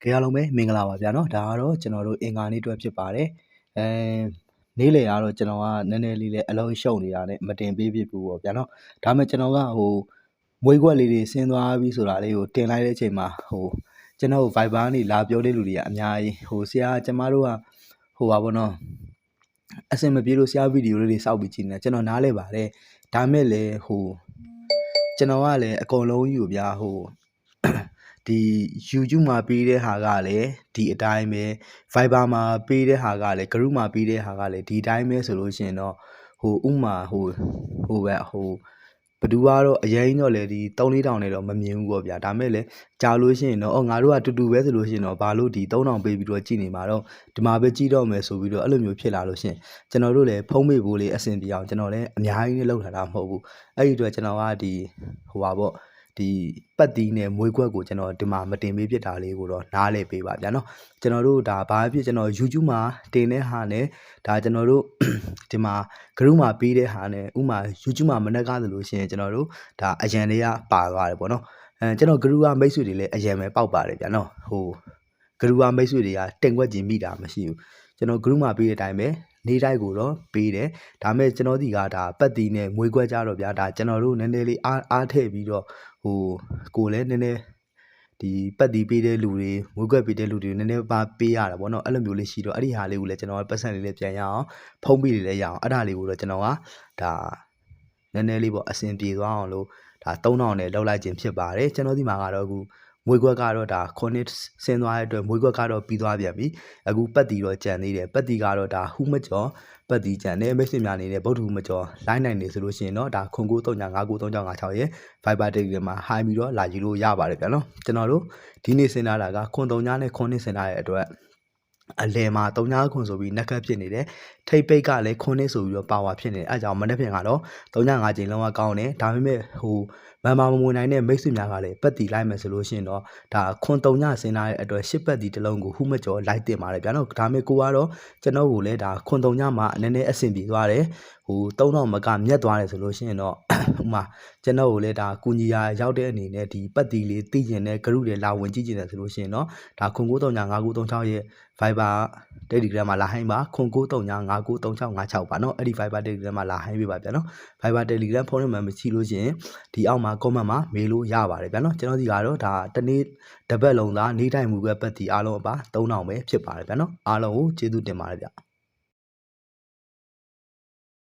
ကဲအားလုံးပဲမင်္ဂလာပါဗျာနော်ဒါကတော့ကျွန်တော်တို့အင်္ဂါနေ့အတွက်ဖြစ်ပါတယ်နေ့လည်ကတော့ကျွန်တော်ကနည်းနည်းလေးလည်းအလုံးရှုံနေတာနဲ့မတင်ပေးဖြစ်ဘူးပေါ့ဗျာနော်ဒါပေမဲ့ကျွန်တော်ကမွေးခွက်လေးတွေဆင်းသွားပြီဆိုတာလေးကိုတင်လိုက်တဲ့အချိန်မှာကျွန်တော် Viber ကနေလာပြောတဲ့လူတွေကအများကြီးဆရာကျမတို့ကပါဘောနော်အစင်မပြေလို့ဆရာဗီဒီယိုလေးတွေစောက်ပြီးကြည့်နေကျွန်တော်နားလဲပါတယ်ဒါမဲ့လည်းကျွန်တော်ကလည်းအကုန်လုံးယူဗျာဒီ YouTube မှာပေးတဲ့ဟာကလည်းဒီအတိုင်းပဲ Viber မှာပေးတဲ့ဟာကလည်း group မှာပေးတဲ့ဟာကလည်းဒီအတိုင်းပဲဆိုလို့ရှိရင်တော့ဥမာဘယ်သူကတော့အရင်တော့လေဒီ3-4တောင်နဲ့တော့မမြင်ဘူးပေါ့ဗျာဒါမဲ့လည်းကြာလို့ရှိရင်တော့ငါတို့ကတူတူပဲဆိုလို့ရှိရင်တော့ဘာလို့ဒီ3တောင်ပေးပြီးတော့ကြည်နေမှာတော့ဒီမှာပဲကြည်တော့မယ်ဆိုပြီးတော့အဲ့လိုမျိုးဖြစ်လာလို့ရှိရင်ကျွန်တော်တို့လည်းဖုံးမေဖို့လေးအဆင်ပြေအောင်ကျွန်တော်လည်းအများကြီးနဲ့လောက်ထားတာမဟုတ်ဘူးအဲ့ဒီအတွက်ကျွန်တော်ကဒီပေါ့ဒီပတ်တီးနဲ့မွေးခွက်ကိုကျွန်တော်ဒီမှာမတင်ပေးဖြစ်တာလေးကိုတော့နားလဲပေးပါဗျာနော်ကျွန်တော်တို့ဒါဘာဖြစ်ကျွန်တော် YouTube မှာတင်တဲ့ဟာနဲ့ဒါကျွန်တော်တို့ဒီမှာ group မှာပေးတဲ့ဟာနဲ့ဥမာ YouTube မှာမနှက်ကားသလိုရှင်ကျွန်တော်တို့ဒါအရန်လေးကပါသွားတယ်ပေါ့နော်ကျွန်တော် group ကမိတ်ဆွေတွေလည်းအရန်ပဲပေါက်ပါတယ်ဗျာနော်group ကမိတ်ဆွေတွေကတင်ွက်ကြည့်မိတာမရှိဘူးကျွန်တော် group မှာပေးတဲ့အတိုင်းပဲနေ့တိုင်းကိုတော့ပေးတယ်ဒါမဲ့ကျွန်တော်ဒီကဒါပတ်တီးနဲ့မွေးခွက်ကြတော့ဗျာဒါကျွန်တော်တို့နည်းနည်းလေးအားထည့်ပြီးတော့ကိုလည်းနည်းနည်းဒီပတ်တီးပေးတဲ့လူတွေမွေးခွက်ပေးတဲ့လူတွေနည်းနည်းပါပေးရတာပေါ့နော်အဲ့လိုမျိုးလေးရှိတော့အဲ့ဒီဟာလေးကိုလည်းကျွန်တော်ပတ်စံလေးလည်းပြန်ရအောင်ဖုံးပြီးလည်းရအောင်အဲ့ဒါလေးကိုတော့ကျွန်တော်ကဒါနည်းနည်းလေးပေါ့အဆင်ပြေသွားအောင်လို့ဒါ3000နဲ့လောက်လိုက်ခြင်းဖြစ်ပါတယ်ကျွန်တော်ဒီမှာကတော့အခုမွေးခွက်ကတော့ဒါ9ဆင်းသွားတဲ့အတွက်မွေးခွက်ကတော့ပြီးသွားပြန်ပြီအခုပတ်တီတော့ကြံသေးတယ်ပတ်တီကတော့ဒါဟူးမကျော်ပတ်တီကြံနေမိတ်ဆွေများနေတဲ့ဗုဒ္ဓဟူးမကျော်လိုင်းနိုင်နေဆိုလို့ရှိရင်တော့ဒါခွန်9395956ရဲ့ Viber Telegram မှာ high ပြီးတော့လာယူလို့ရပါတယ်ဗျာနော်ကျွန်တော်တို့ဒီနေ့ဆင်းလာတာကခွန်3ညနဲ့ခွန်နှစ်ဆင်းလာတဲ့အတွက်အလဲမှာ3ညခွန်ဆိုပြီးနှက်ကပ်ဖြစ်နေတယ်ထိပ်ပိတ်ကလည်းခွန်နှစ်ဆိုပြီးတော့ပါဝါဖြစ်နေတယ်အဲကြောင့်မနေ့ပြင်ကတော့3ည5ချိန်လုံးဝကောင်းတယ်ဒါပေမဲ့မမမမွေနိုင်တဲ့မိတ်ဆွေများကလည်းပတ်တီလိုက်မယ်ဆိုလို့ရှိရင်တော့ဒါခွန်3ညဆင်းလာတဲ့အတွက်10ပတ်တီတစ်လုံးကိုဟူးမကျော်လိုက်တင်ပါတယ်ဗျာနော်ဒါပေမဲ့ကိုကတော့ကျွန်တော်ကိုလည်းဒါခွန်3ညမှာနည်းနည်းအဆင်ပြေသွားတယ်3000မကမြတ်သွားတယ်ဆိုလို့ရှိရင်တော့ဥမာကျွန်တော်ကိုလည်းဒါကုညီရာရောက်တဲ့အနေနဲ့ဒီပတ်တီလေးသိကျင်တဲ့ group တွေလာဝင်ကြည့်ကျင်တယ်ဆိုလို့ရှိရင်တော့ဒါခွန်9395936ရဲ့ Viber Telegram မှာလာဟိုင်းပါခွန်939593656ပါနော်အဲ့ဒီ Viber Telegram မှာလာဟိုင်းပေးပါဗျာနော် Viber Telegram ဖုန်းနံပါတ်မရှိလို့ရှိရင်ဒီအောက်မှာ comment မှာမေးလို့ရပါတယ်ဗျာနော်ကျွန်တော်ဒီကတော့ဒါတနေ့တစ်ပတ်လုံးသားနေ့တိုင်းမူပဲပတ်တီအားလုံးအပါ3000ပဲဖြစ်ပါတယ်ဗျာနော်အားလုံးကိုကျေးဇူးတင်ပါတယ်ဗျာ